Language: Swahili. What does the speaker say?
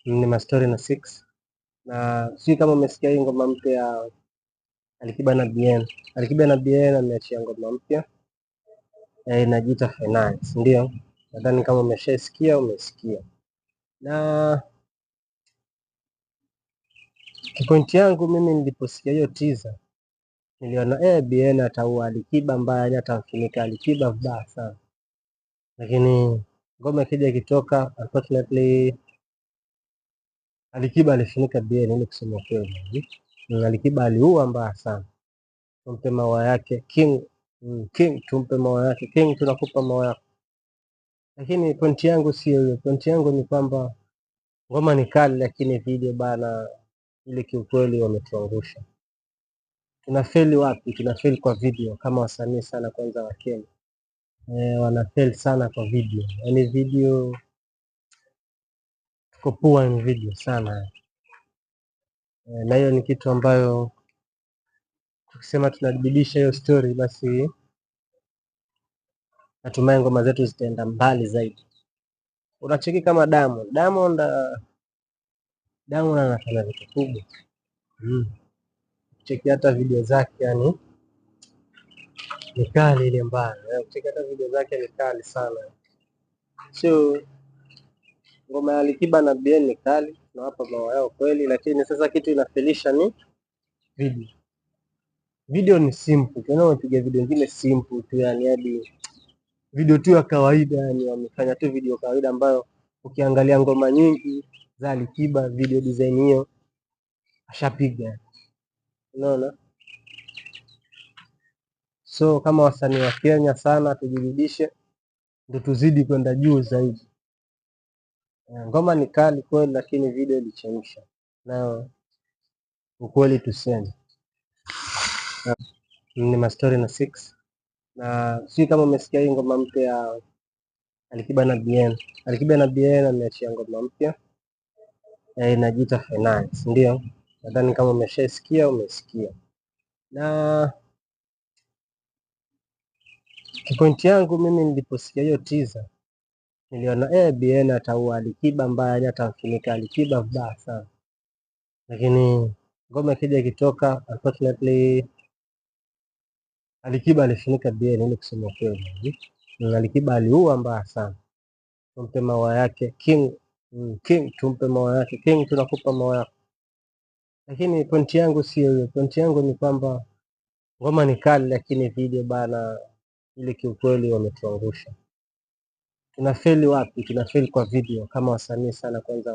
Ni Mastori na Six, na sijui kama umesikia hii ngoma mpya ya Alikiba na Bien. Alikiba na Bien ameachia ngoma mpya inajiita Finance, ndio nadhani kama umeshasikia umesikia. Na kipointi yangu mimi niliposikia hiyo teaser niliona Bien ataua Alikiba mbaya, atamfunika Alikiba vibaya sana, lakini ngoma ikija ikitoka, unfortunately Alikiba alifunika Bien. Ili kusema kweli, Alikiba aliua mbaya sana. Tumpe maua yake King, tumpe maua yake King, tunakupa maua yako. Lakini pointi yangu sio hiyo. Pointi yangu ni kwamba ngoma ni kali, lakini video bana, ile kiukweli wametuangusha. Tunafeli wapi? Tunafeli kwa video kama wasanii sana, kwanza wa Kenya wanafeli sana kwa video, yaani video tuko poa in video sana na hiyo ni kitu ambayo tukisema tunadibisha hiyo story, basi natumai ngoma zetu zitaenda mbali zaidi. Unacheki kama Diamond anafanya vitu kubwa. Cheki hata video zake, yani ni kali ile mbaya. Cheki hata video zake ni kali sana. So ngoma ya Alikiba na Bien ni kali, tunawapa maua yao kweli, lakini sasa kitu inafelisha ni video. Video ni simple, tunaona wapiga video nyingine simple tu, yani hadi video tu ya kawaida, yani wamefanya tu video kawaida ambayo ukiangalia ngoma nyingi za Alikiba video design hiyo ashapiga, unaona. So kama wasanii wa Kenya sana, tujirudishe ndio tuzidi kwenda juu zaidi. Ngoma ni kali kweli, lakini video ilichemsha, na ukweli tuseme. Ni Mastori na Six, na sijui kama umesikia hii ngoma mpya ya Alikiba na Bien. Alikiba na Bien ameachia ngoma mpya inajiita Finance, ndio nadhani kama umeshasikia umesikia. Na kipointi yangu mimi niliposikia hiyo teaser niliona Bien ataua Alikiba mbaya, atamfunika Alikiba vibaya sana, lakini ngoma ikija ikitoka, unfortunately Alikiba alifunika Bien. Ili kusema kweli, Alikiba aliua mbaya sana. Tumpe maua yake King, tumpe maua yake King, tunakupa maua yako. Lakini pointi yangu sio hiyo. Pointi yangu ni kwamba ngoma ni kali, lakini video bana, ile kiukweli wametuangusha. Tunafeli wapi? Tunafeli kwa video kama wasanii sana, kwanza